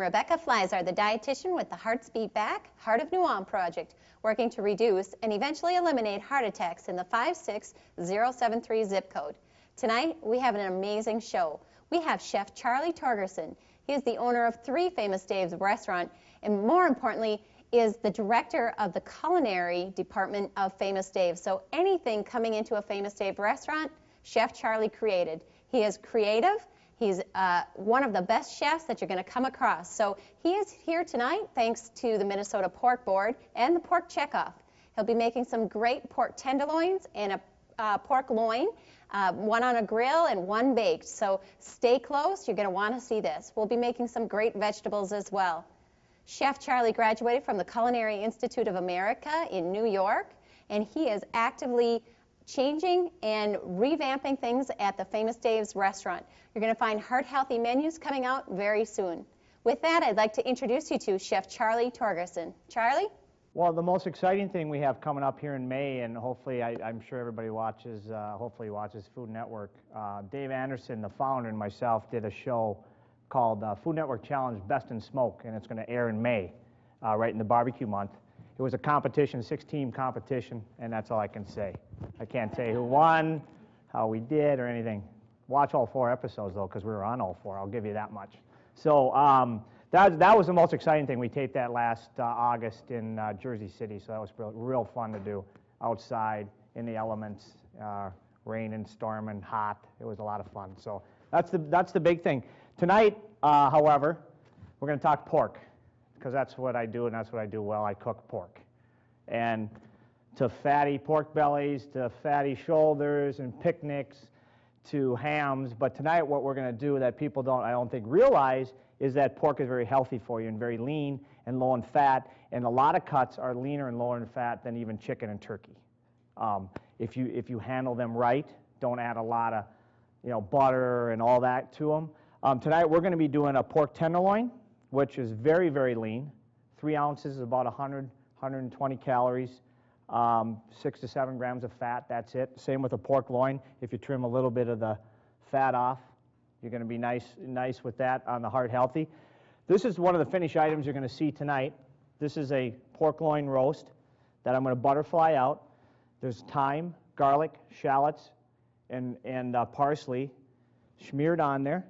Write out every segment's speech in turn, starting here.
Rebecca Fliszar, the dietitian with the Hearts Beat Back, Heart of New Ulm project, working to reduce and eventually eliminate heart attacks in the 56073 zip code. Tonight, we have an amazing show. We have Chef Charlie Torgerson. He is the owner of 3 Famous Dave's restaurant, and more importantly, is the director of the culinary department of Famous Dave. So anything coming into a Famous Dave restaurant, Chef Charlie created. He is creative. He's one of the best chefs that you're going to come across. So he is here tonight thanks to the Minnesota Pork Board and the Pork Checkoff. He'll be making some great pork tenderloins and a pork loin, one on a grill and one baked. So stay close. You're going to want to see this. We'll be making some great vegetables as well. Chef Charlie graduated from the Culinary Institute of America in New York, and he is actively changing and revamping things at the Famous Dave's restaurant. You're going to find heart-healthy menus coming out very soon. With that, I'd like to introduce you to Chef Charlie Torgerson. Charlie? Well, the most exciting thing we have coming up here in May, and hopefully I'm sure everybody watches, watches Food Network. Dave Anderson, the founder, and myself did a show called Food Network Challenge Best in Smoke, and it's going to air in May, right in the barbecue month. It was a competition, 6-team competition, and that's all I can say. I can't say who won, how we did, or anything. Watch all 4 episodes, though, because we were on all 4. I'll give you that much. So that was the most exciting thing. We taped that last August in Jersey City, so that was real fun to do outside in the elements, rain and storm and hot. It was a lot of fun. So that's the big thing. Tonight, however, we're going to talk pork, because that's what I do, and that's what I do well. I cook pork. And to fatty pork bellies, to fatty shoulders and picnics, to hams. But tonight what we're going to do that people I don't think realize is that pork is very healthy for you and very lean and low in fat. And a lot of cuts are leaner and lower in fat than even chicken and turkey. If you handle them right, don't add a lot of butter and all that to them. Tonight we're going to be doing a pork tenderloin, which is very, very lean. 3 ounces is about 120 calories. 6 to 7 grams of fat, that's it. Same with a pork loin. If you trim a little bit of the fat off, you're going to be nice with that on the heart healthy. This is one of the finished items you're going to see tonight. This is a pork loin roast that I'm going to butterfly out. There's thyme, garlic, shallots, and parsley smeared on there,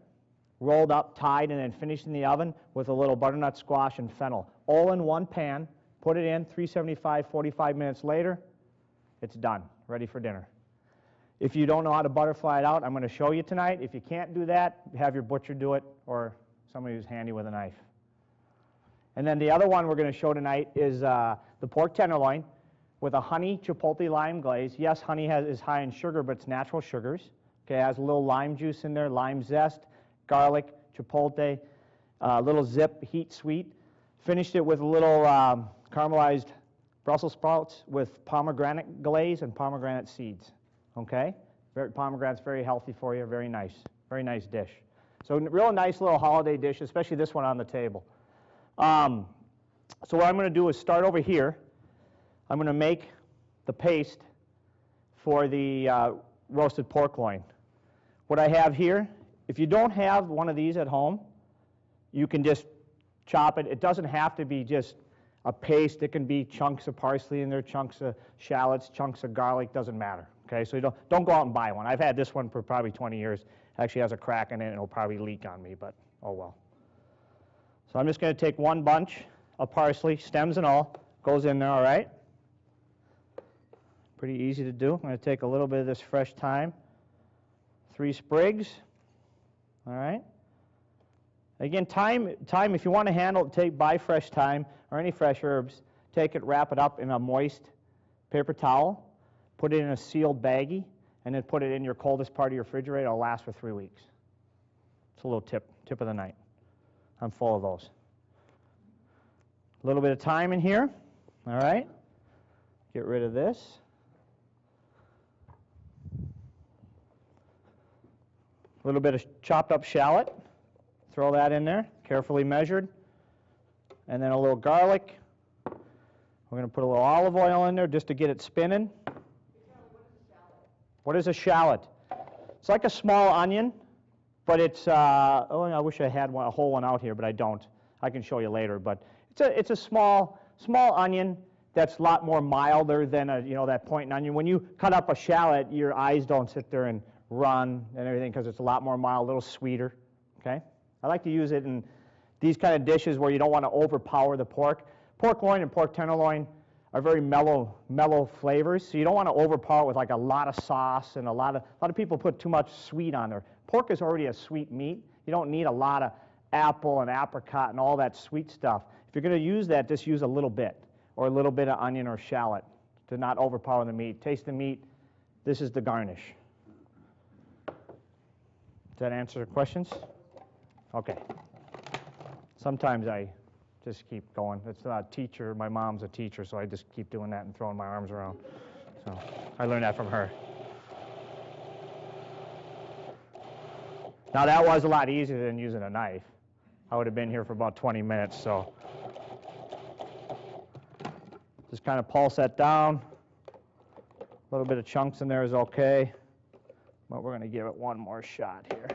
rolled up, tied, and then finished in the oven with a little butternut squash and fennel. All in one pan. Put it in, 375, 45 minutes later, it's done, ready for dinner. If you don't know how to butterfly it out, I'm going to show you tonight. If you can't do that, have your butcher do it, or somebody who's handy with a knife. And then the other one we're going to show tonight is the pork tenderloin with a honey chipotle lime glaze. Yes, honey is high in sugar, but it's natural sugars. Okay, it has a little lime juice in there, lime zest, garlic, chipotle, little zip, heat sweet. Finished it with a little caramelized Brussels sprouts with pomegranate glaze and pomegranate seeds. Okay? Pomegranate's very healthy for you, very nice dish. So real nice little holiday dish, especially this one on the table. So what I'm going to do is start over here. I'm going to make the paste for the roasted pork loin. What I have here, if you don't have one of these at home, you can just chop it. It doesn't have to be just a paste. It can be chunks of parsley in there, chunks of shallots, chunks of garlic, doesn't matter. Okay, so you don't go out and buy one. I've had this one for probably 20 years. It actually has a crack in it, and it'll probably leak on me, but oh well. So I'm just going to take one bunch of parsley, stems and all, goes in there, all right? Pretty easy to do. I'm going to take a little bit of this fresh thyme, 3 sprigs, all right? Again, thyme, if you want to handle it, buy fresh thyme or any fresh herbs, take it, wrap it up in a moist paper towel, put it in a sealed baggie, and then put it in your coldest part of your refrigerator. It'll last for 3 weeks. It's a little tip of the night. I'm full of those. A little bit of thyme in here, all right? Get rid of this. A little bit of chopped up shallot. Throw that in there, carefully measured. And then a little garlic. We're going to put a little olive oil in there just to get it spinning. What is a shallot? It's like a small onion, but it's, oh, I wish I had a whole one out here, but I don't. I can show you later, but it's a small onion that's a lot more milder than that point onion. When you cut up a shallot, your eyes don't sit there and run and everything because it's a lot more mild, a little sweeter. Okay, I like to use it in these kind of dishes where you don't want to overpower the pork. Pork loin and pork tenderloin are very mellow flavors, so you don't want to overpower it with like a lot of sauce, and a lot of people put too much sweet on there. Pork is already a sweet meat. You don't need a lot of apple and apricot and all that sweet stuff. If you're going to use that, just use a little bit, or a little bit of onion or shallot to not overpower the meat. Taste the meat. This is the garnish. Does that answer the questions? Okay. Sometimes I just keep going. It's not a teacher. My mom's a teacher, so I just keep doing that and throwing my arms around. So I learned that from her. Now that was a lot easier than using a knife. I would have been here for about 20 minutes, so just kind of pulse that down. A little bit of chunks in there is okay, but we're going to give it one more shot here.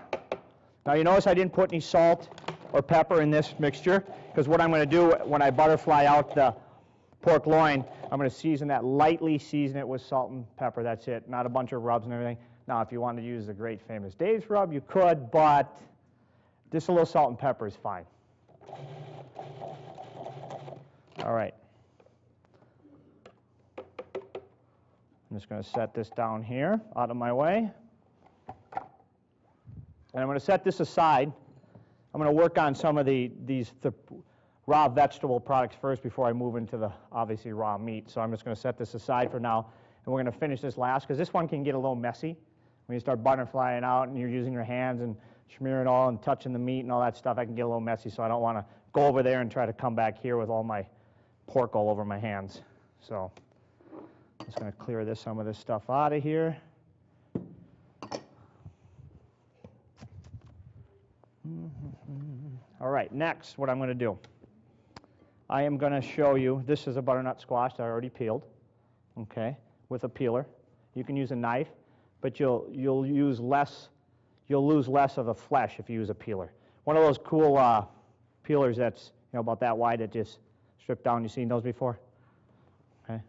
Now you notice I didn't put any salt or pepper in this mixture, because what I'm going to do when I butterfly out the pork loin, I'm going to lightly season it with salt and pepper. That's it, not a bunch of rubs and everything. Now if you wanted to use the great famous Dave's rub, you could, but just a little salt and pepper is fine. All right. I'm just going to set this down here, out of my way. And I'm going to set this aside. I'm going to work on some of these raw vegetable products first before I move into the, obviously, raw meat. So I'm just going to set this aside for now, and we're going to finish this last, because this one can get a little messy. When you start butterflying out and you're using your hands and smearing it all and touching the meat and all that stuff, I can get a little messy, so I don't want to go over there and try to come back here with all my pork all over my hands. So I'm just going to clear some of this stuff out of here. All right, next, what I'm going to do, I am going to show you, this is a butternut squash that I already peeled, okay, with a peeler. You can use a knife, but you'll lose less of the flesh if you use a peeler. One of those cool peelers that's about that wide that just strip down. You've seen those before? Okay.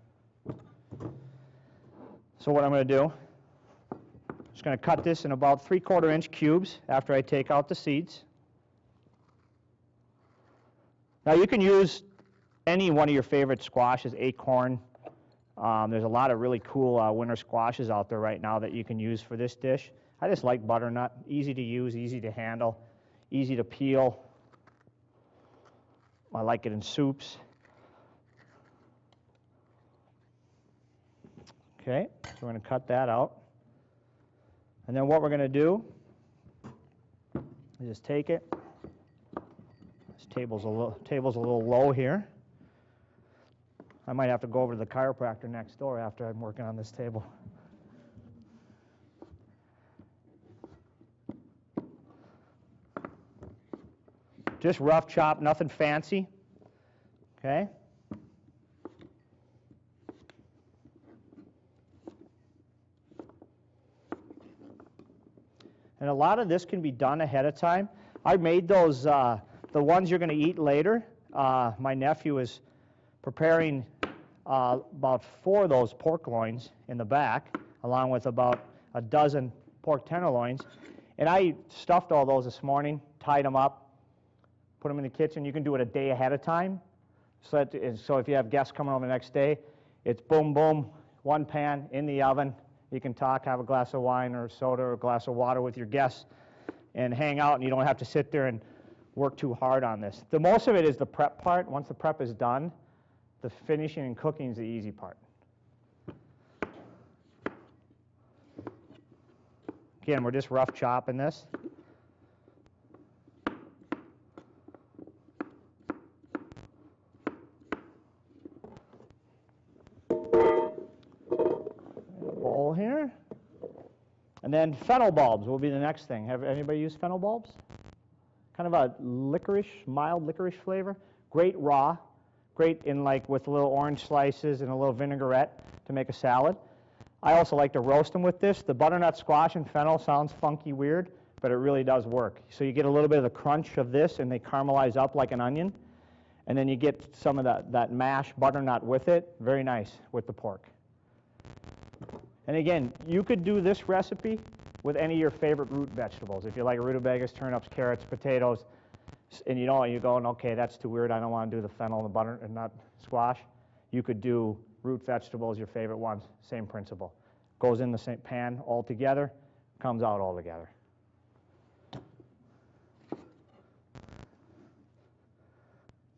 So what I'm going to do, I'm just going to cut this in about 3/4 inch cubes after I take out the seeds. Now you can use any one of your favorite squashes, acorn. There's a lot of really cool winter squashes out there right now that you can use for this dish. I just like butternut, easy to use, easy to handle, easy to peel. I like it in soups. Okay, so we're going to cut that out. And then what we're going to do is just take it. This table's a little low here. I might have to go over to the chiropractor next door after I'm working on this table. Just rough chop, nothing fancy. Okay? And a lot of this can be done ahead of time. I made those, the ones you're going to eat later. My nephew is preparing about 4 of those pork loins in the back, along with about a dozen pork tenderloins. And I stuffed all those this morning, tied them up, put them in the kitchen. You can do it a day ahead of time. So if you have guests coming over the next day, it's boom, boom, one pan in the oven. You can talk, have a glass of wine or soda or a glass of water with your guests and hang out, and you don't have to sit there and work too hard on this. The most of it is the prep part. Once the prep is done, the finishing and cooking is the easy part. Again, we're just rough chopping this. Bowl here. And then fennel bulbs will be the next thing. Have anybody used fennel bulbs? Kind of a licorice, mild licorice flavor. Great raw. Great in with little orange slices and a little vinaigrette to make a salad. I also like to roast them with this. The butternut squash and fennel sounds funky weird, but it really does work. So you get a little bit of the crunch of this, and they caramelize up like an onion, and then you get some of that mashed butternut with it. Very nice with the pork. And again, you could do this recipe with any of your favorite root vegetables. If you like rutabagas, turnips, carrots, potatoes, and you're going, okay, that's too weird, I don't want to do the fennel and the butternut squash, you could do root vegetables, your favorite ones, same principle. Goes in the same pan all together, comes out all together.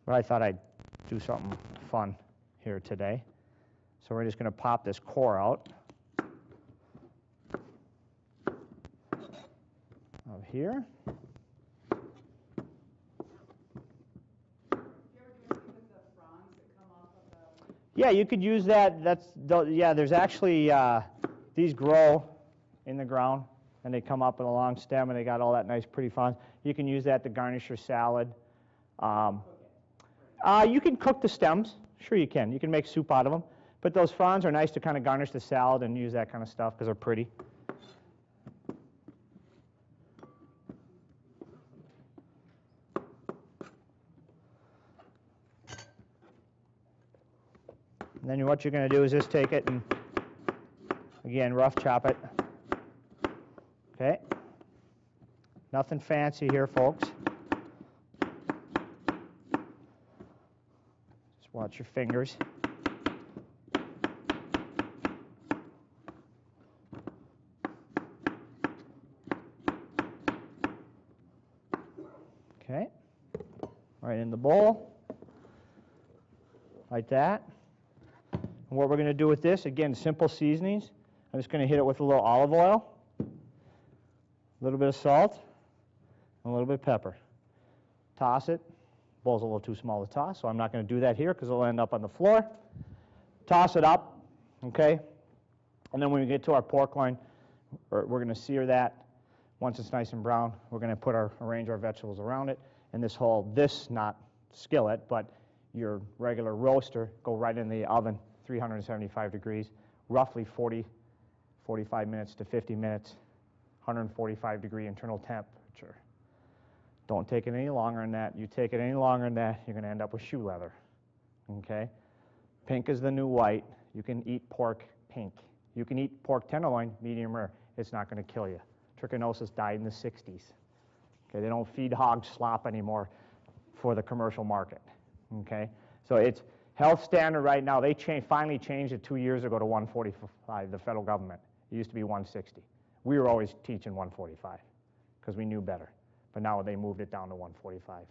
But I thought I'd do something fun here today. So we're just going to pop this core out of here. Yeah, you could use that. Yeah, there's actually, these grow in the ground, and they come up in a long stem, and they got all that nice, pretty fronds. You can use that to garnish your salad. You can cook the stems. Sure you can. You can make soup out of them. But those fronds are nice to kind of garnish the salad and use that kind of stuff because they're pretty. And then what you're going to do is just take it and, again, rough chop it. Okay? Nothing fancy here, folks. Just watch your fingers. Okay? Right in the bowl. Like that. And what we're going to do with this, again, simple seasonings. I'm just going to hit it with a little olive oil, a little bit of salt, and a little bit of pepper. Toss it. Bowl's a little too small to toss, so I'm not going to do that here because it'll end up on the floor. Toss it up, okay? And then when we get to our pork loin, we're going to sear that. Once it's nice and brown, we're going to arrange our vegetables around it. And this not skillet, but your regular roaster, go right in the oven, 375 degrees, roughly 45 minutes to 50 minutes, 145 degree internal temperature. Don't take it any longer than that. You take it any longer than that, you're going to end up with shoe leather. Okay? Pink is the new white. You can eat pork pink. You can eat pork tenderloin, medium rare. It's not going to kill you. Trichinosis died in the 60s. Okay? They don't feed hogs slop anymore for the commercial market. Okay? So it's health standard right now. They finally changed it 2 years ago to 145, the federal government. It used to be 160. We were always teaching 145 because we knew better. But now they moved it down to 145.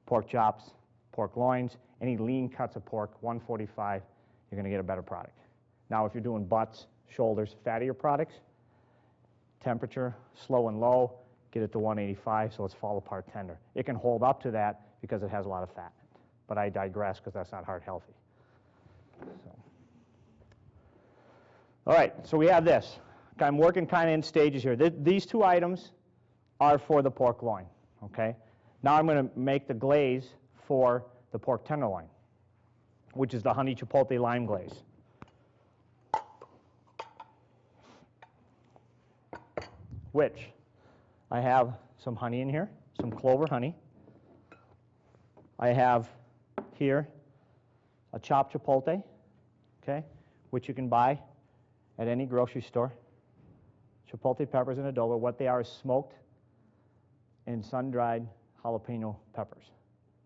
Pork chops, pork loins, any lean cuts of pork, 145, you're going to get a better product. Now if you're doing butts, shoulders, fattier products, temperature, slow and low, get it to 185 so it's fall apart tender. It can hold up to that because it has a lot of fat. But I digress because that's not heart healthy. So. All right, so we have this. I'm working kind of in stages here. These two items are for the pork loin, okay? Now I'm going to make the glaze for the pork tenderloin, which is the honey chipotle lime glaze. Which I have some honey in here, some clover honey. I have here a chopped chipotle, okay, which you can buy at any grocery store. Chipotle peppers and adobo. What they are is smoked and sun-dried jalapeno peppers,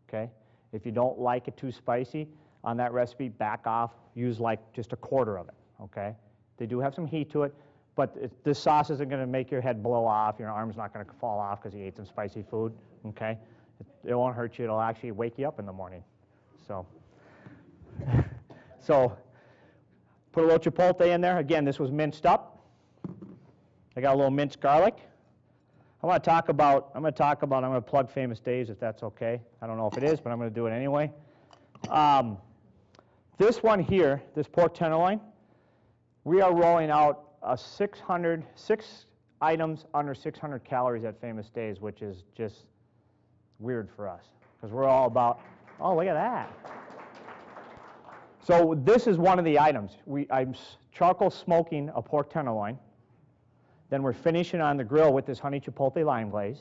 okay? If you don't like it too spicy, on that recipe, back off, use like just a quarter of it, okay? They do have some heat to it, but this sauce isn't going to make your head blow off, your arm's not going to fall off because you ate some spicy food, okay? It won't hurt you, it'll actually wake you up in the morning, so. So, put a little chipotle in there. Again, this was minced up. I got a little minced garlic. I'm going to plug Famous Dave's if that's okay. I don't know if it is, but I'm going to do it anyway. This one here, this pork tenderloin, we are rolling out 6 items under 600 calories at Famous Dave's, which is just weird for us because we're all about, oh, look at that. So this is one of the items. I'm charcoal smoking a pork tenderloin. Then we're finishing on the grill with this honey chipotle lime glaze,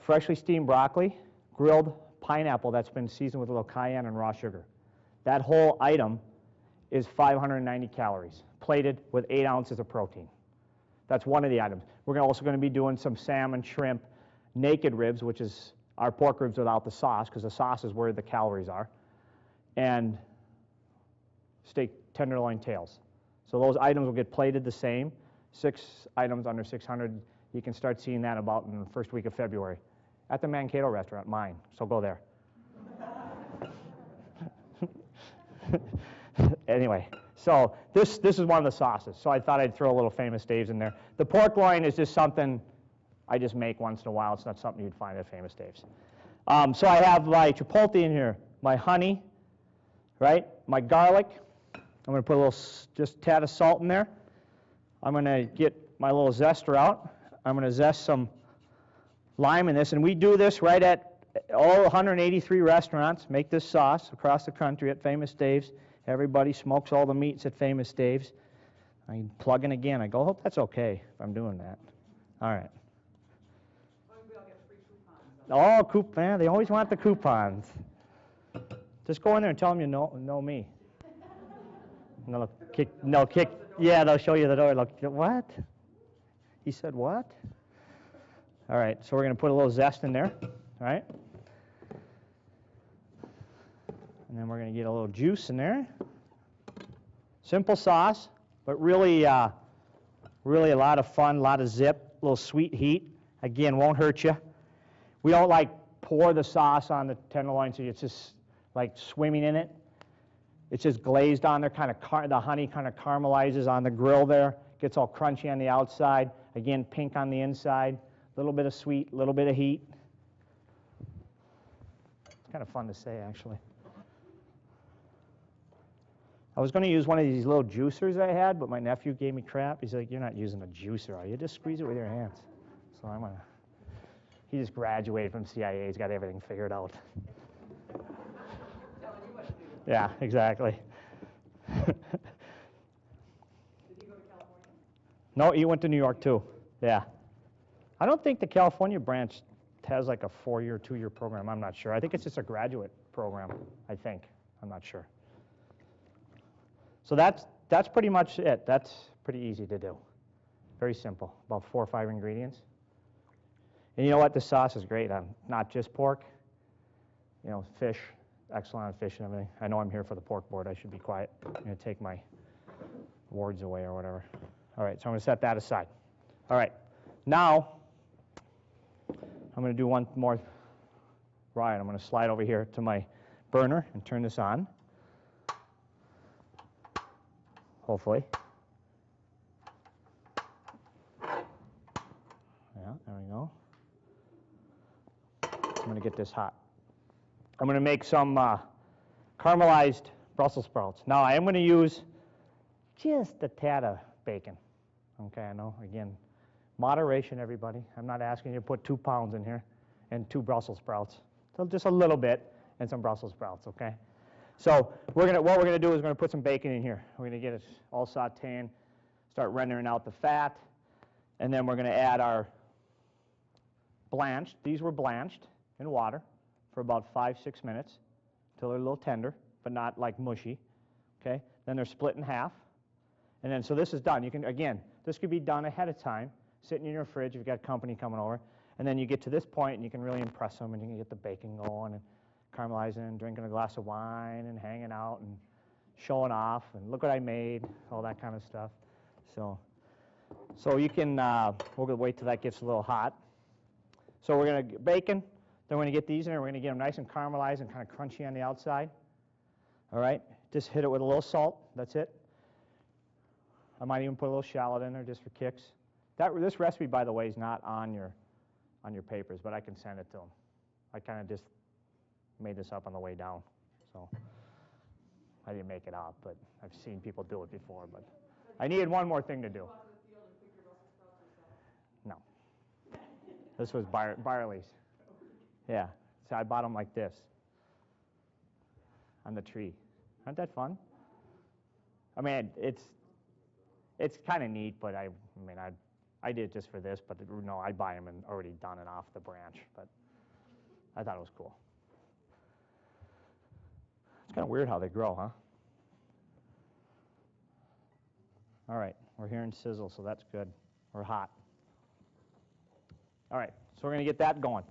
freshly steamed broccoli, grilled pineapple that's been seasoned with a little cayenne and raw sugar. That whole item is 590 calories, plated with 8 ounces of protein. That's one of the items. We're also going to be doing some salmon, shrimp, naked ribs, which is our pork ribs without the sauce, because the sauce is where the calories are, and steak tenderloin tails. So those items will get plated the same. 6 items under 600. You can start seeing that about in the first week of February at the Mankato restaurant, mine. So go there. Anyway, so this is one of the sauces. So I thought I'd throw a little Famous Dave's in there. The pork loin is just something I just make once in a while. It's not something you'd find at Famous Dave's. So I have my chipotle in here, my honey, right? My garlic. I'm going to put a little, just a tad of salt in there. I'm going to get my little zester out. I'm going to zest some lime in this, and we do this right at all 183 restaurants. Make this sauce across the country at Famous Dave's. Everybody smokes all the meats at Famous Dave's. I plug in again. I go, I hope that's okay if I'm doing that. All right. Oh, coupon. They always want the coupons. Just go in there and tell them you know me. And they'll kick. Yeah, they'll show you the door. Look, what? He said what? All right, so we're going to put a little zest in there, all right? And then we're going to get a little juice in there. Simple sauce, but really, really a lot of fun, a lot of zip, a little sweet heat. Again, won't hurt you. We don't like pour the sauce on the tenderloin so it's just like swimming in it. It's just glazed on there, the honey kind of caramelizes on the grill there, gets all crunchy on the outside, again, pink on the inside, a little bit of sweet, a little bit of heat. It's kind of fun to say, actually. I was going to use one of these little juicers I had, but my nephew gave me crap. He's like, you're not using a juicer, are you? Just squeeze it with your hands. So I'm going to, he just graduated from CIA. He's got everything figured out. Yeah, exactly. Did he go to California? No, he went to New York too. Yeah. I don't think the California branch has like a 4-year, 2-year program. I'm not sure. I think it's just a graduate program, I think. I'm not sure. So that's pretty much it. That's pretty easy to do. Very simple. About 4 or 5 ingredients. And you know what? The sauce is great on not just pork. You know, fish. Excellent on fish and everything. I know I'm here for the pork board. I should be quiet. I'm going to take my words away or whatever. All right, so I'm going to set that aside. All right, now I'm going to do one more. Right, I'm going to slide over here to my burner and turn this on. Hopefully. Yeah, there we go. I'm going to get this hot. I'm going to make some caramelized Brussels sprouts. Now, I am going to use just a tad of bacon. Okay, I know, again, moderation, everybody. I'm not asking you to put 2 pounds in here and 2 Brussels sprouts. So just a little bit and some Brussels sprouts, okay? So what we're going to do is we're going to put some bacon in here. We're going to get it all sauteing, start rendering out the fat, and then we're going to add our blanched. These were blanched in water for about 5-6 minutes until they're a little tender, but not like mushy, okay? Then they're split in half, and then so this is done. You can, again, this could be done ahead of time, sitting in your fridge if you've got company coming over, and then you get to this point and you can really impress them and you can get the bacon going and caramelizing and drinking a glass of wine and hanging out and showing off and look what I made, all that kind of stuff. So you can, we're going to wait till that gets a little hot. So we're going to bacon. Then we're going to get these in there. We're going to get them nice and caramelized and kind of crunchy on the outside. All right? Just hit it with a little salt. That's it. I might even put a little shallot in there just for kicks. This recipe, by the way, is not on your papers, but I can send it to them. I kind of just made this up on the way down. So I didn't make it up, but I've seen people do it before. But I needed one more thing to do. No. This was Barley's. Yeah, so I bought them like this on the tree. Aren't that fun? I mean, it's kind of neat, but I I did it just for this, but no, I buy them and already done and off the branch. But I thought it was cool. It's kind of weird how they grow, huh? All right, we're hearing sizzle, so that's good. We're hot. All right, so we're going to get that going.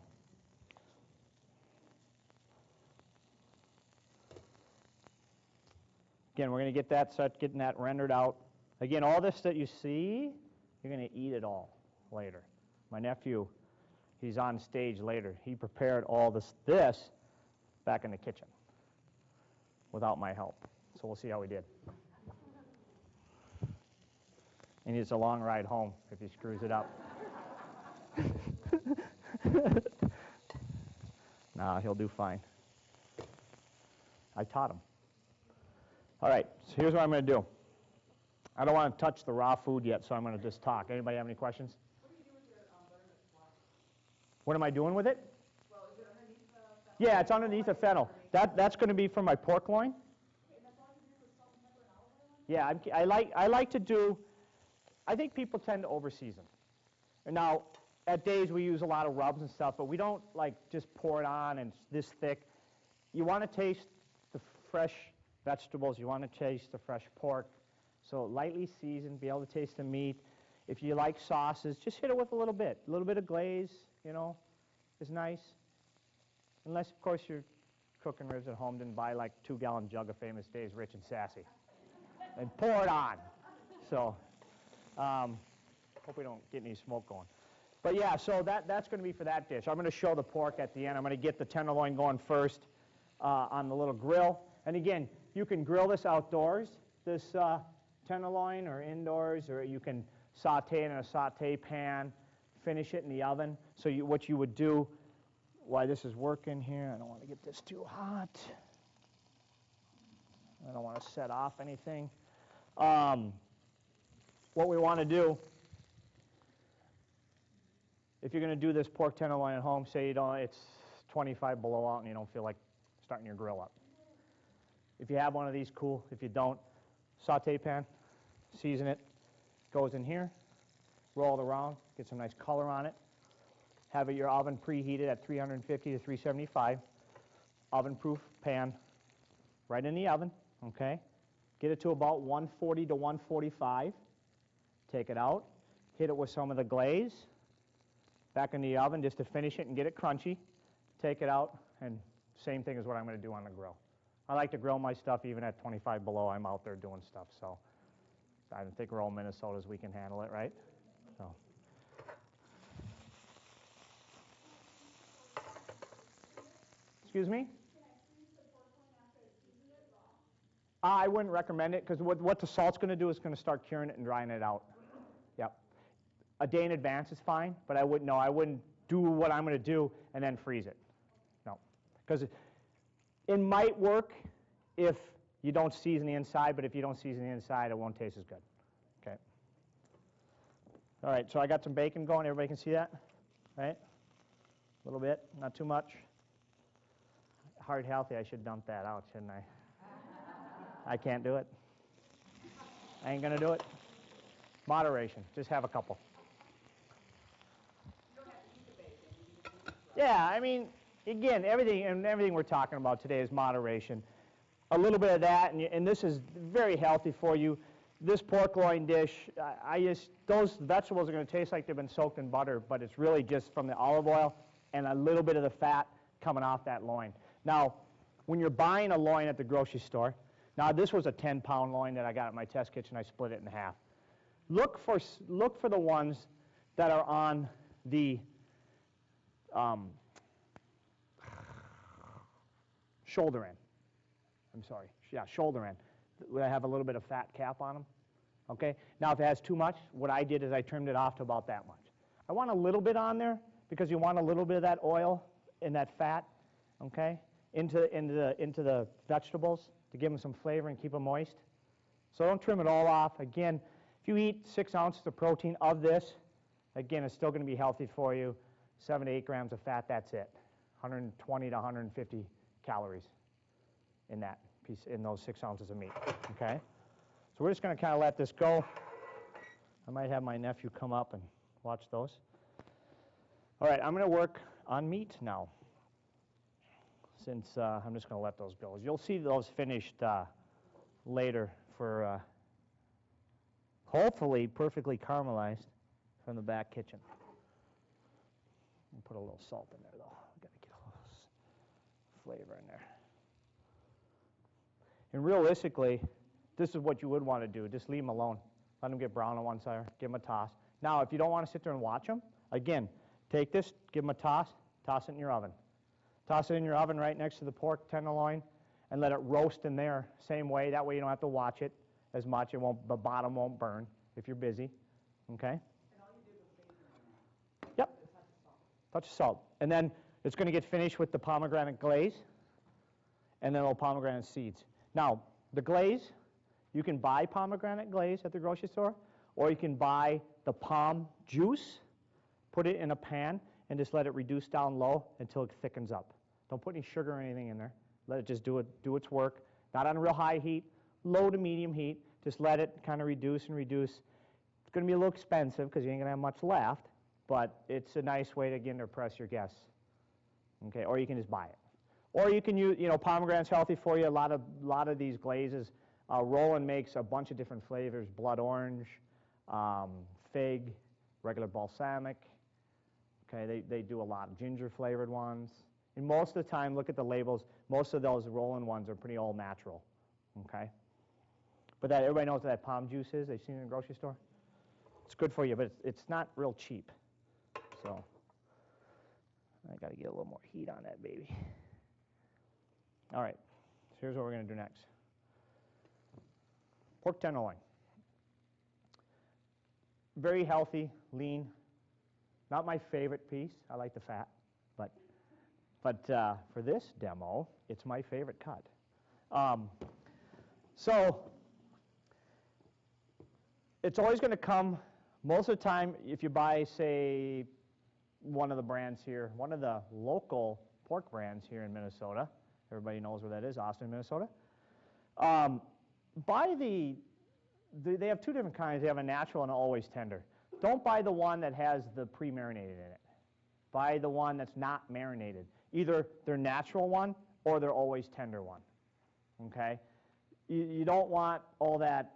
Again, we're going to start getting that rendered out. Again, all this that you see, you're going to eat it all later. My nephew, he's on stage later. He prepared all this back in the kitchen without my help. So we'll see how he did. And it's a long ride home if he screws it up. Nah, he'll do fine. I taught him. All right, so here's what I'm going to do. I don't want to touch the raw food yet, so I'm going to just talk. Anybody have any questions? What do you do with your butternut squash? What am I doing with it? Well, is it underneath the fennel? Yeah, it's underneath the fennel. That's going to be for my pork loin. Okay, and that's all you do with salt and pepper and olive oil? Yeah, I like to do. I think people tend to overseason. And now, at days we use a lot of rubs and stuff, but we don't like just pour it on and it's this thick. You want to taste the fresh vegetables. You want to taste the fresh pork. So lightly seasoned, be able to taste the meat. If you like sauces, just hit it with a little bit. A little bit of glaze, is nice. Unless, of course, you're cooking ribs at home, then buy like 2-gallon jug of Famous Dave's Rich and Sassy and pour it on. So hope we don't get any smoke going. But yeah, so that's going to be for that dish. I'm going to show the pork at the end. I'm going to get the tenderloin going first on the little grill. And again, you can grill this outdoors, this tenderloin, or indoors, or you can saute it in a saute pan, finish it in the oven. So what you would do, while this is working here, I don't want to get this too hot. I don't want to set off anything. What we want to do, if you're going to do this pork tenderloin at home, say it's 25 below out and you don't feel like starting your grill up. If you have one of these, cool. If you don't, saute pan, season it, goes in here, roll it around, get some nice color on it. Have your oven preheated at 350 to 375. Oven-proof pan right in the oven, okay? Get it to about 140 to 145. Take it out, hit it with some of the glaze. Back in the oven just to finish it and get it crunchy. Take it out, and same thing as what I'm going to do on the grill. I like to grill my stuff even at 25 below. I'm out there doing stuff, so I think we're all Minnesotas. We can handle it, right? So. Excuse me? I wouldn't recommend it because what the salt's going to do is going to start curing it and drying it out. Yep. A day in advance is fine, but I wouldn't do what I'm going to do and then freeze it. No. Because it might work if you don't season the inside, but if you don't season the inside, it won't taste as good. Okay. All right, so I got some bacon going. Everybody can see that? Right? A little bit, not too much. Heart healthy, I should dump that out, shouldn't I? I can't do it. I ain't going to do it. Moderation. Just have a couple. You don't have to eat the bacon. You can just Yeah, I mean, again, everything we're talking about today is moderation. A little bit of that, and this is very healthy for you. This pork loin dish, those vegetables are going to taste like they've been soaked in butter, but it's really just from the olive oil and a little bit of the fat coming off that loin. Now, when you're buying a loin at the grocery store, now this was a 10-pound loin that I got at my test kitchen. I split it in half. Look for the ones that are on the shoulder end. I'm sorry. Yeah, shoulder end. I have a little bit of fat cap on them. Okay. Now, if it has too much, what I did is I trimmed it off to about that much. I want a little bit on there because you want a little bit of that oil and that fat, okay, into the vegetables to give them some flavor and keep them moist. So don't trim it all off. Again, if you eat 6 ounces of protein of this, again, it's still going to be healthy for you. 7 to 8 grams of fat, that's it. 120 to 150 calories in that piece, in those 6 ounces of meat, okay? So we're just going to kind of let this go. I might have my nephew come up and watch those. All right, I'm going to work on meat now, since I'm just going to let those go. You'll see those finished later for hopefully perfectly caramelized from the back kitchen. I'll put a little salt in there, though. We've got to get a little flavor in there. And realistically, this is what you would want to do. Just leave them alone. Let them get brown on one side, give them a toss. Now, if you don't want to sit there and watch them, again, take this, give them a toss it in your oven. Toss it in your oven right next to the pork tenderloin and let it roast in there same way. That way you don't have to watch it as much. The bottom won't burn if you're busy. Okay? And all you did was season on that. Yep. With a touch of salt. Touch of salt. And then it's going to get finished with the pomegranate glaze and then little pomegranate seeds. Now, the glaze, you can buy pomegranate glaze at the grocery store, or you can buy the pom juice, put it in a pan, and just let it reduce down low until it thickens up. Don't put any sugar or anything in there. Let it just do its work. Not on real high heat, low to medium heat. Just let it kind of reduce and reduce. It's going to be a little expensive because you ain't going to have much left, but it's a nice way to, again, to impress your guests. Okay, or you can just buy it. Or you can use, pomegranate's healthy for you. A lot of these glazes. Loin makes a bunch of different flavors: blood orange, fig, regular balsamic. Okay, they do a lot of ginger flavored ones. And most of the time, look at the labels. Most of those Loin ones are pretty all natural. Okay, but everybody knows what that pom juice is. They've seen it in the grocery store. It's good for you, but it's not real cheap. So I got to get a little more heat on that baby. All right, so here's what we're going to do next. Pork tenderloin. Very healthy, lean. Not my favorite piece. I like the fat, but for this demo, it's my favorite cut. So it's always going to come. Most of the time, if you buy, say, one of the brands here, one of the local pork brands here in Minnesota. Everybody knows where that is, Austin, Minnesota. Buy they have two different kinds. They have a natural and an always tender. Don't buy the one that has the pre-marinated in it. Buy the one that's not marinated. Either their natural one or their always tender one. Okay? You don't want all that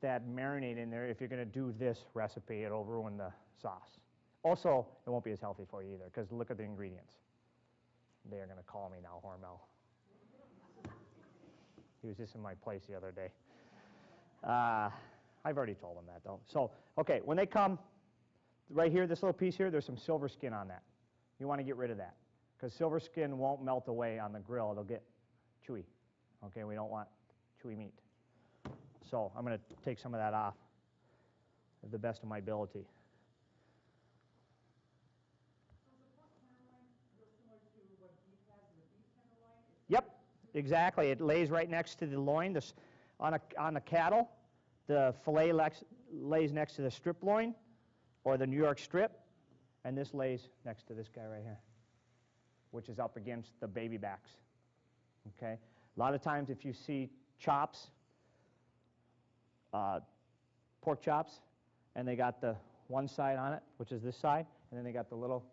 marinade in there if you're going to do this recipe. It'll ruin the sauce. Also, it won't be as healthy for you either, because look at the ingredients. They are going to call me now, Hormel. He was just in my place the other day. I've already told him that, though. So, okay, when they come, right here, this little piece here, there's some silver skin on that. You want to get rid of that, because silver skin won't melt away on the grill. It'll get chewy. Okay, we don't want chewy meat. So I'm going to take some of that off to the best of my ability. Yep, exactly. It lays right next to the loin. On a cattle, the fillet lays next to the strip loin, or the New York strip, and this lays next to this guy right here, which is up against the baby backs. Okay. A lot of times, if you see chops, pork chops, and they got the one side on it, which is this side, and then they got the little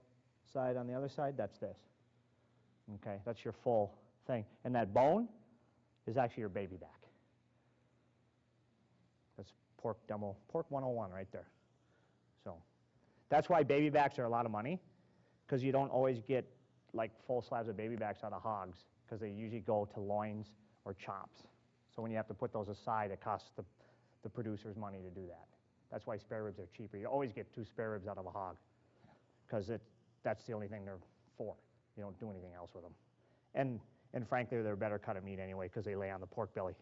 side on the other side, that's this. Okay, that's your full thing. And that bone is actually your baby back. That's pork 101 right there. So that's why baby backs are a lot of money, because you don't always get like full slabs of baby backs out of hogs, because they usually go to loins or chops. So when you have to put those aside, it costs the producers money to do that. That's why spare ribs are cheaper. You always get 2 spare ribs out of a hog, because that's the only thing they're for. You don't do anything else with them. And frankly, they're a better cut of meat anyway, because they lay on the pork belly.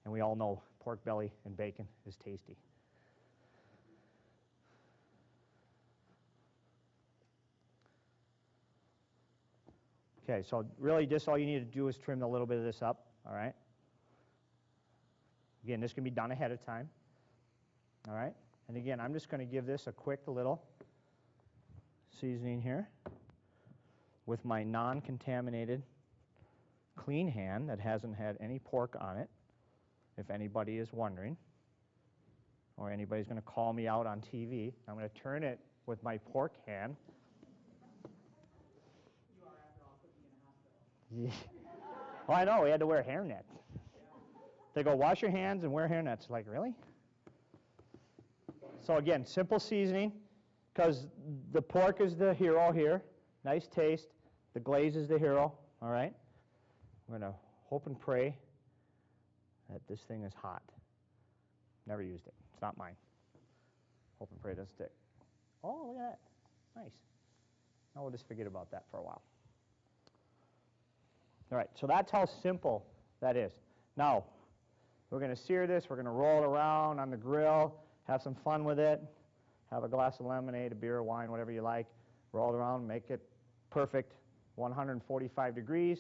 And we all know pork belly and bacon is tasty. Okay, so really just all you need to do is trim a little bit of this up, all right? Again, this can be done ahead of time, all right? And again, I'm just going to give this a quick little seasoning here with my non-contaminated clean hand that hasn't had any pork on it, if anybody is wondering. or anybody's going to call me out on TV. I'm going to turn it with my pork hand. You are, after all, cooking in a hospital. Yeah. Well, I know, we had to wear hairnets. They go, wash your hands and wear hairnets. Like, really? So again, simple seasoning, because the pork is the hero here. Nice taste. The glaze is the hero, all right? I'm going to hope and pray that this thing is hot. Never used it. It's not mine. Hope and pray it doesn't stick. Oh, look at that. Nice. Now we'll just forget about that for a while. All right, so that's how simple that is. Now, we're going to sear this. We're going to roll it around on the grill, have some fun with it, have a glass of lemonade, a beer, wine, whatever you like. Roll it around, make it perfect. 145 degrees,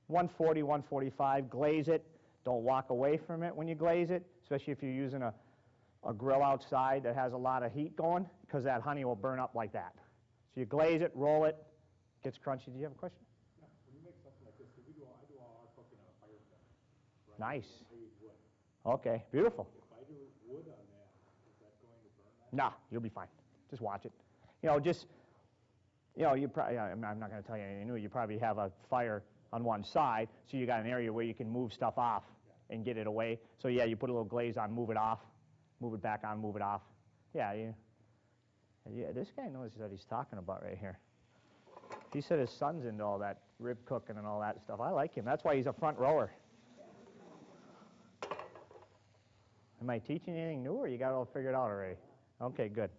140, 145. Glaze it. Don't walk away from it when you glaze it, especially if you're using a grill outside that has a lot of heat going, because that honey will burn up like that. So you glaze it, roll it, gets crunchy. Do you have a question? Yeah, when you make something like this, I do all our cooking on a fire pit. Right? Nice. I use wood. Okay, beautiful. If I do wood on that, is that going to burn that? Nah, you'll be fine. Just watch it. You know, just, you know, you probably, I'm not going to tell you anything new. You probably have a fire on one side, so you got an area where you can move stuff off and get it away. So yeah, you put a little glaze on, move it off, move it back on, move it off. Yeah, this guy knows what he's talking about right here. He said his son's into all that rib cooking and all that stuff. I like him. That's why he's a front rower. Am I teaching anything new, or you got it all figured out already? Okay, good.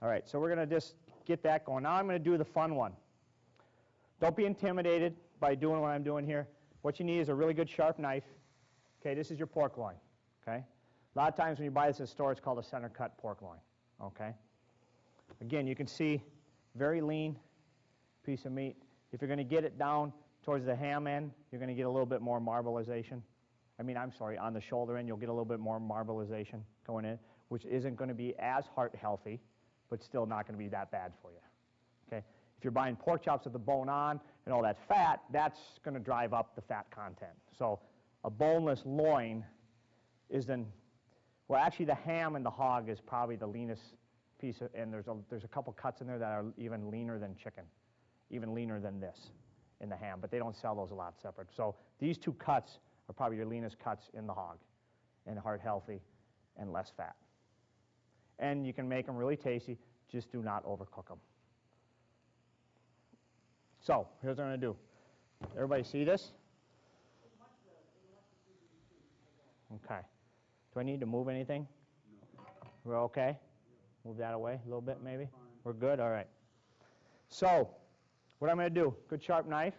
All right, so we're going to just get that going. Now I'm going to do the fun one. Don't be intimidated by doing what I'm doing here. What you need is a really good sharp knife. Okay, this is your pork loin. Okay? A lot of times when you buy this at the store, it's called a center cut pork loin. Okay? Again, you can see very lean piece of meat. If you're going to get it down towards the ham end, you're going to get a little bit more marbleization. On the shoulder end, you'll get a little bit more marbleization going in, which isn't going to be as heart healthy, but still not going to be that bad for you. Okay? If you're buying pork chops with the bone on and all that fat, that's going to drive up the fat content. So a boneless loin is then, well, actually the ham and the hog is probably the leanest piece, and there's a couple cuts in there that are even leaner than chicken, even leaner than this in the ham, but they don't sell those a lot separate. So these two cuts are probably your leanest cuts in the hog, and heart healthy and less fat. And you can make them really tasty, just do not overcook them. So here's what I'm going to do. Everybody see this? Okay. Do I need to move anything? No. We're okay? Move that away a little bit maybe? We're good? All right. So what I'm going to do, good sharp knife,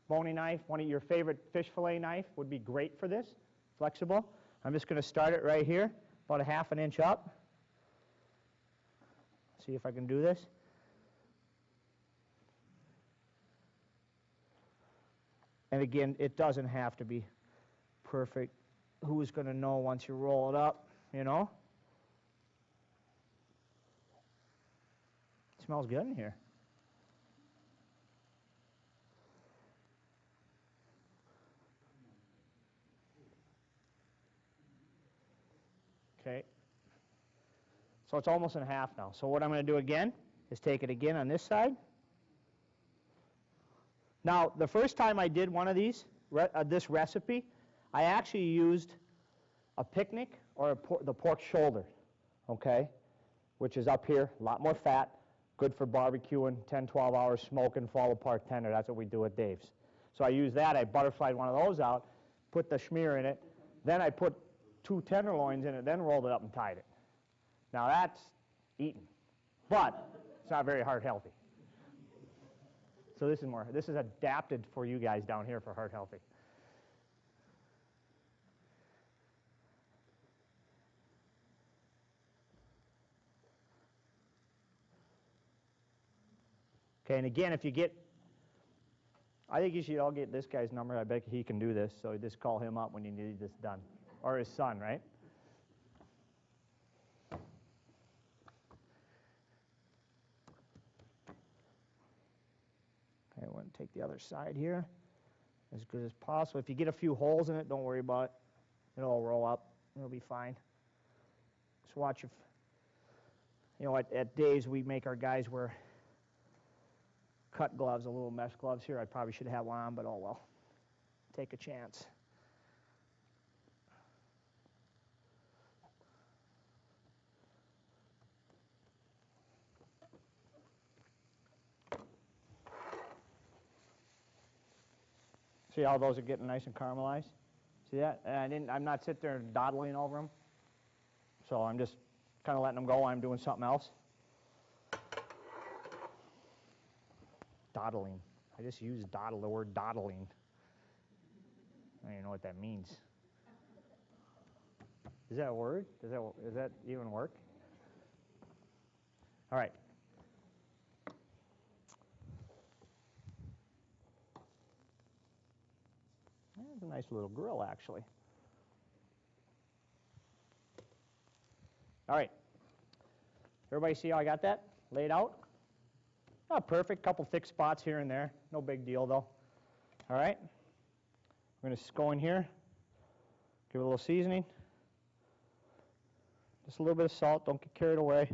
bony knife, one of your favorite fish fillet knife would be great for this, flexible. I'm just going to start it right here, about a ½ inch up. See if I can do this. And again, it doesn't have to be perfect. Who's going to know once you roll it up, you know? It smells good in here. Okay. So it's almost in half now. So what I'm going to do again is take it again on this side. Now, the first time I did one of these, this recipe, I actually used a picnic or the pork shoulder, okay, which is up here, a lot more fat, good for barbecuing, 10, 12 hours, smoking, fall apart tender. That's what we do at Dave's. So I used that. I butterflied one of those out, put the schmear in it. Then I put 2 tenderloins in it, then rolled it up and tied it. Now that's eaten, but it's not very heart healthy. So this is adapted for you guys down here for heart healthy. Okay, and again, if you get, I think you should all get this guy's number. I bet he can do this, so just call him up when you need this done. Or his son, right? Okay, I want to take the other side here as good as possible. If you get a few holes in it, don't worry about it. It'll all roll up. It'll be fine. Just watch if, you know, at days we make our guys wear cut gloves, a little mesh gloves here. I probably should have one on, but oh well. Take a chance. See how those are getting nice and caramelized? See that? And I'm not sitting there dawdling over them. So I'm just kind of letting them go while I'm doing something else. Dawdling. I just used the word dawdling. I don't even know what that means. Is that a word? Does that even work? All right. That's a nice little grill, actually. All right. Everybody see how I got that laid out? Not perfect. Couple thick spots here and there. No big deal, though. All right. We're going to go in here, give it a little seasoning. Just a little bit of salt. Don't get carried away.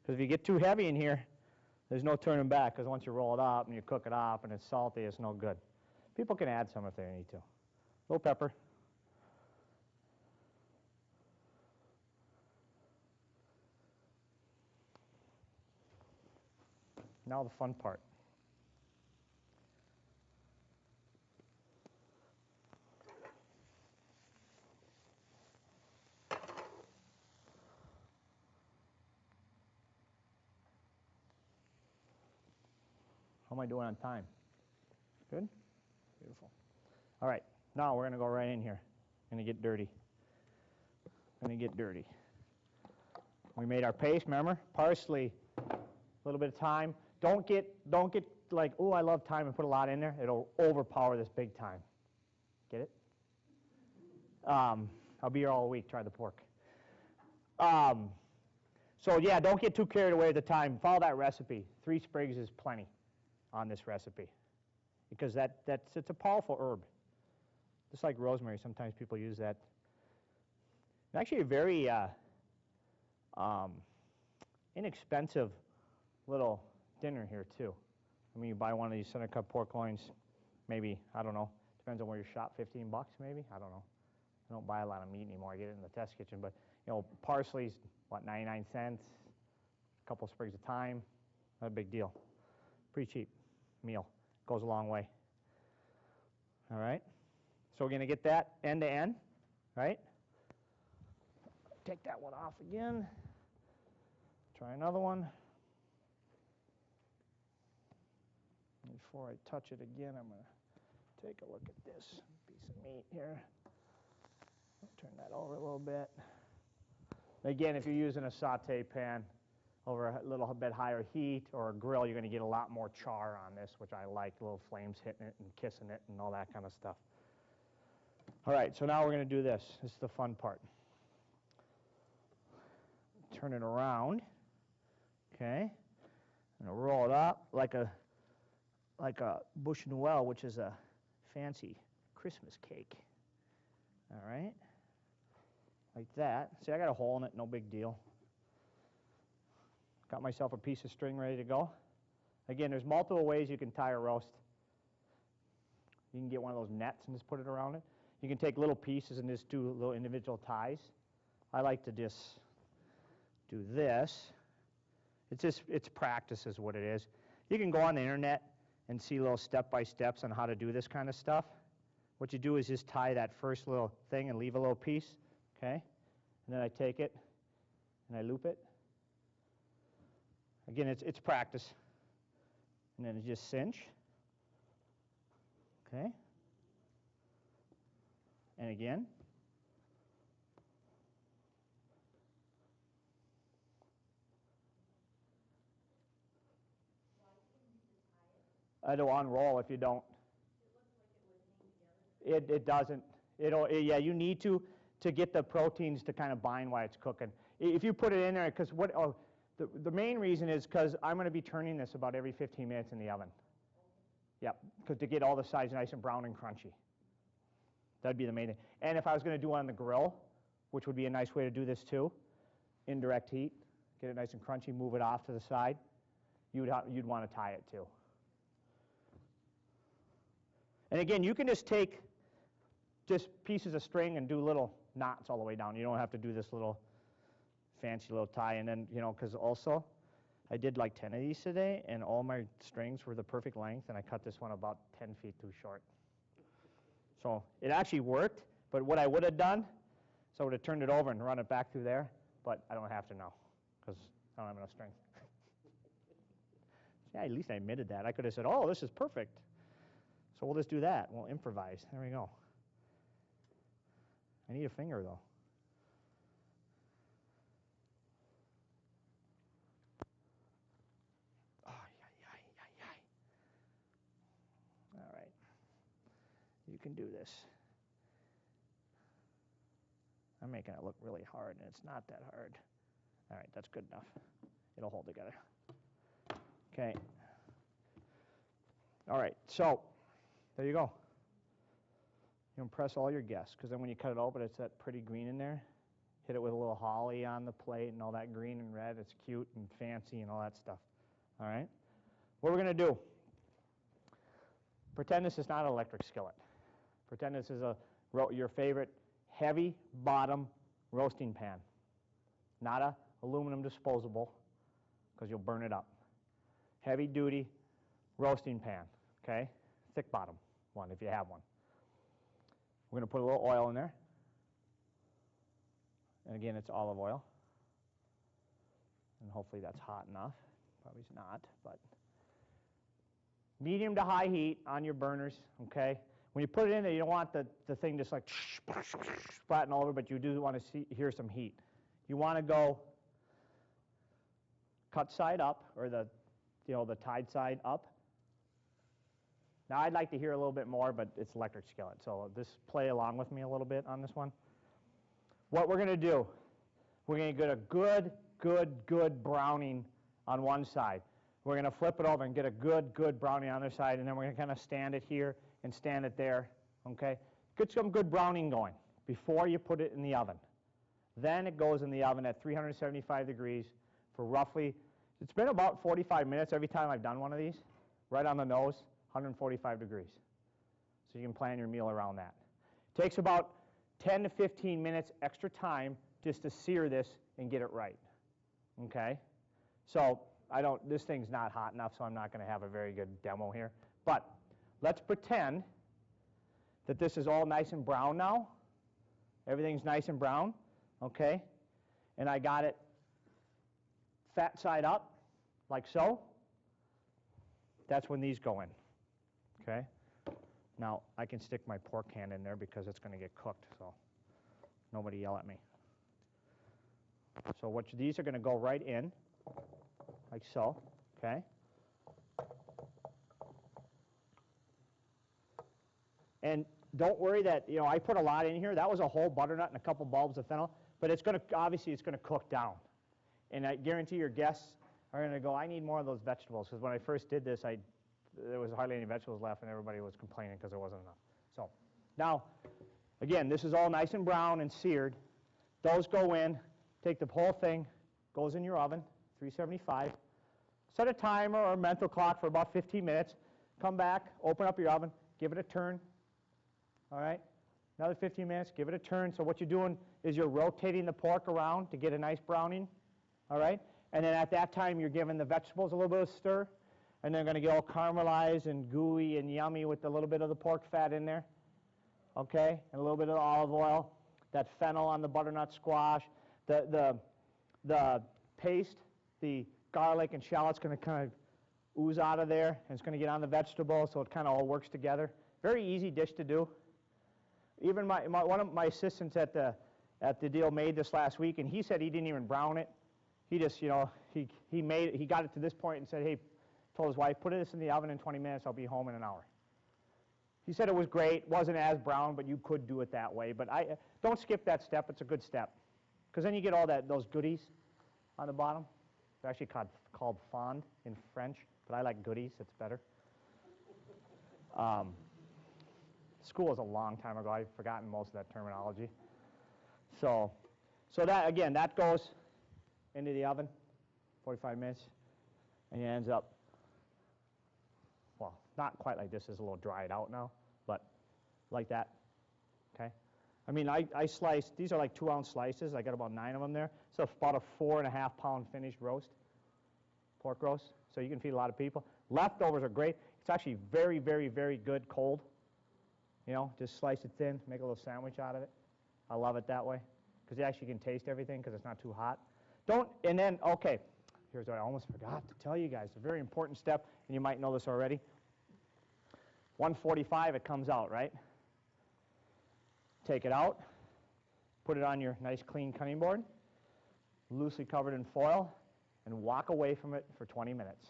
Because if you get too heavy in here, there's no turning back. Because once you roll it up and you cook it up and it's salty, it's no good. People can add some if they need to. A little pepper. Now the fun part. How am I doing on time? Good? Beautiful. All right, now we're going to go right in here. Going to get dirty. Going to get dirty. We made our paste, remember? Parsley, a little bit of thyme. Don't get like, oh, I love thyme and put a lot in there. It'll overpower this big thyme. Get it? I'll be here all week. Try the pork. So yeah, don't get too carried away with the thyme. Follow that recipe. 3 sprigs is plenty on this recipe because it's a powerful herb. Just like rosemary, sometimes people use that. It's actually a very inexpensive little dinner here too. I mean, you buy one of these center cut pork loins, maybe, I don't know, depends on where you shop, 15 bucks maybe, I don't know. I don't buy a lot of meat anymore. I get it in the test kitchen, but you know, parsley's what, 99 cents, a couple sprigs of thyme, not a big deal. Pretty cheap meal, goes a long way. All right, so we're going to get that end to end, right? Take that one off again. Try another one. Before I touch it again, I'm going to take a look at this piece of meat here. Turn that over a little bit. Again, if you're using a saute pan over a little bit higher heat or a grill, you're going to get a lot more char on this, which I like, little flames hitting it and kissing it and all that kind of stuff. All right, so now we're going to do this. This is the fun part. Turn it around, okay? I'm going to roll it up like a Bouche Noël, which is a fancy Christmas cake. All right, like that. See, I got a hole in it, no big deal. Got myself a piece of string ready to go. Again, there's multiple ways you can tie a roast. You can get one of those nets and just put it around it. You can take little pieces and just do little individual ties. I like to just do this. It's practice is what it is. You can go on the internet and see little step-by-steps on how to do this kind of stuff. What you do is just tie that first little thing and leave a little piece, okay? And then I take it and I loop it. Again, it's practice. And then it just cinch, okay? And again. It'll unroll if you don't. It doesn't. Yeah, you need to get the proteins to kind of bind while it's cooking. If you put it in there, because the main reason is because I'm going to be turning this about every 15 minutes in the oven. Yep, because to get all the sides nice and brown and crunchy. That'd be the main thing. And if I was going to do it on the grill, which would be a nice way to do this too, indirect heat, get it nice and crunchy, move it off to the side. You'd want to tie it too. And again, you can just take just pieces of string and do little knots all the way down. You don't have to do this little fancy little tie. And then, because also I did like 10 of these today, and all my strings were the perfect length, and I cut this one about 10 feet too short. So it actually worked, but what I would have done, so I would have turned it over and run it back through there, but I don't have to now, because I don't have enough strength. Yeah, at least I admitted that. I could have said, oh, this is perfect. So we'll just do that. We'll improvise. There we go. I need a finger, though. Oh, all right. You can do this. I'm making it look really hard, and it's not that hard. All right, that's good enough. It'll hold together. Okay. All right, so there you go. You impress all your guests, because then when you cut it open, it's that pretty green in there. Hit it with a little holly on the plate and all that green and red. It's cute and fancy and all that stuff. All right? What we're going to do, pretend this is not an electric skillet. Pretend this is your favorite heavy bottom roasting pan. Not a aluminum disposable, because you'll burn it up. Heavy duty roasting pan, okay? Thick bottom one if you have one. We're going to put a little oil in there. And again, it's olive oil. And hopefully that's hot enough. Probably it's not, but medium to high heat on your burners, okay? When you put it in there, you don't want the thing just like splatting all over, but you do want to hear some heat. You want to go cut side up, or the tied side up. Now I'd like to hear a little bit more, but it's electric skillet, so just play along with me a little bit on this one. What we're going to do, we're going to get a good browning on one side. We're going to flip it over and get a good browning on the other side, and then we're going to kind of stand it here and stand it there, okay? Get some good browning going before you put it in the oven. Then it goes in the oven at 375 degrees for roughly, it's been about 45 minutes every time I've done one of these, right on the nose, 145 degrees. So you can plan your meal around that. It takes about 10 to 15 minutes extra time just to sear this and get it right, okay? So this thing's not hot enough, so I'm not going to have a very good demo here. But let's pretend that this is all nice and brown now. Everything's nice and brown, okay? And I got it fat side up, like so. That's when these go in, okay? Now, I can stick my pork hand in there because it's going to get cooked, so nobody yell at me. So these are going to go right in, like so, okay? And don't worry that, I put a lot in here. That was a whole butternut and a couple bulbs of fennel, but obviously it's going to cook down. And I guarantee your guests are going to go, I need more of those vegetables, because when I first did this, there was hardly any vegetables left, and everybody was complaining because there wasn't enough. So now, again, this is all nice and brown and seared. Those go in. Take the whole thing, goes in your oven, 375. Set a timer or a mental clock for about 15 minutes. Come back, open up your oven, give it a turn. All right? Another 15 minutes, give it a turn. So what you're doing is you're rotating the pork around to get a nice browning. All right? And then at that time, you're giving the vegetables a little bit of stir. And they're going to get all caramelized and gooey and yummy with a little bit of the pork fat in there. Okay? And a little bit of the olive oil. That fennel on the butternut squash. The paste, the garlic and shallot's going to kind of ooze out of there, and it's going to get on the vegetable, so it kind of all works together. Very easy dish to do. Even one of my assistants at the deal made this last week, and he said he didn't even brown it. He just, he got it to this point and said, hey, told his wife, put this in the oven in 20 minutes, I'll be home in an hour. He said it was great, wasn't as brown, but you could do it that way. But don't skip that step, it's a good step. Because then you get all those goodies on the bottom. They're actually called fond in French, but I like goodies, it's better. School was a long time ago. I've forgotten most of that terminology. So that, again, that goes into the oven, 45 minutes, and it ends up, well, not quite like this. It's a little dried out now, but like that, okay? I mean, I sliced, these are like 2-ounce slices. I got about 9 of them there. So about a 4.5-pound finished roast, pork roast. So you can feed a lot of people. Leftovers are great. It's actually very, very, very good cold. You know, just slice it thin, make a little sandwich out of it. I love it that way because you actually can taste everything because it's not too hot. And then, okay, here's what I almost forgot to tell you guys. A very important step, and you might know this already. 145, it comes out, right? Take it out, put it on your nice clean cutting board, loosely covered in foil, and walk away from it for 20 minutes.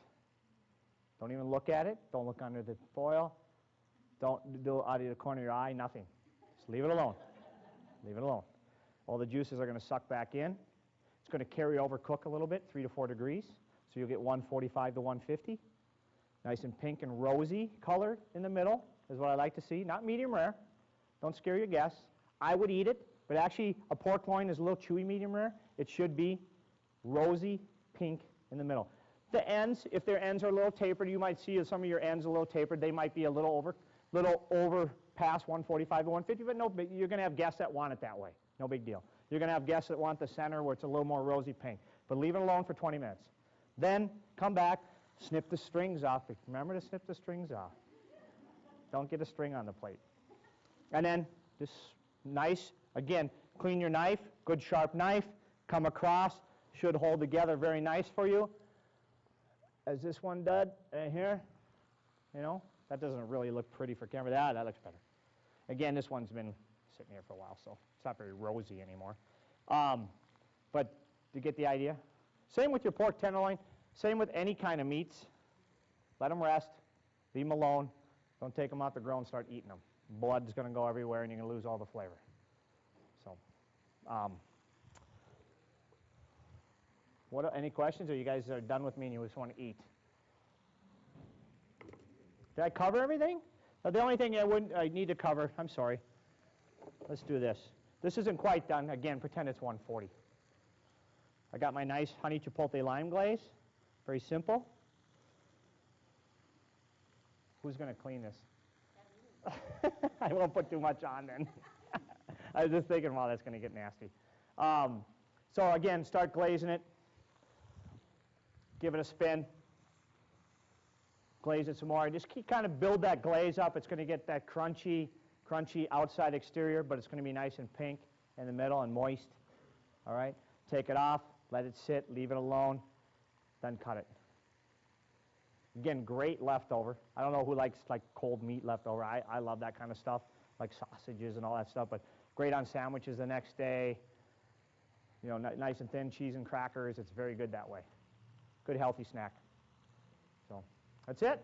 Don't even look at it. Don't look under the foil. Don't do it out of the corner of your eye, nothing. Just leave it alone. Leave it alone. All the juices are going to suck back in. It's going to carry over, cook a little bit, 3 to 4 degrees. So you'll get 145 to 150. Nice and pink and rosy colored in the middle is what I like to see. Not medium rare. Don't scare your guests. I would eat it, but actually a pork loin is a little chewy medium rare. It should be rosy pink in the middle. The ends, if their ends are a little tapered, you might see some of your ends a little tapered. They might be a little over past 145 to 150, but no, you're going to have guests that want it that way. No big deal. You're going to have guests that want the center where it's a little more rosy pink. But leave it alone for 20 minutes. Then come back, snip the strings off. Remember to snip the strings off. Don't get a string on the plate. And then just nice, again, clean your knife, good sharp knife, come across, should hold together very nice for you. As this one did right here, you know, that doesn't really look pretty for camera. That looks better. Again, this one's been sitting here for a while, so it's not very rosy anymore. But you get the idea? Same with your pork tenderloin. Same with any kind of meats. Let them rest. Leave them alone. Don't take them out the grill and start eating them. Blood's going to go everywhere, and you're going to lose all the flavor. So, any questions, or you guys are done with me and you just want to eat? Did I cover everything? The only thing I need to cover, I'm sorry. Let's do this. This isn't quite done. Again, pretend it's 140. I got my nice honey chipotle lime glaze. Very simple. Who's going to clean this? I won't put too much on then. I was just thinking, wow, that's going to get nasty. So again, start glazing it. Give it a spin. Glaze it some more. Just kind of build that glaze up. It's going to get that crunchy outside exterior, but it's going to be nice and pink in the middle and moist. All right? Take it off. Let it sit. Leave it alone. Then cut it. Again, great leftover. I don't know who likes like cold meat leftover. I love that kind of stuff, like sausages and all that stuff, but great on sandwiches the next day. You know, nice and thin, cheese and crackers. It's very good that way. Good healthy snack. So that's it.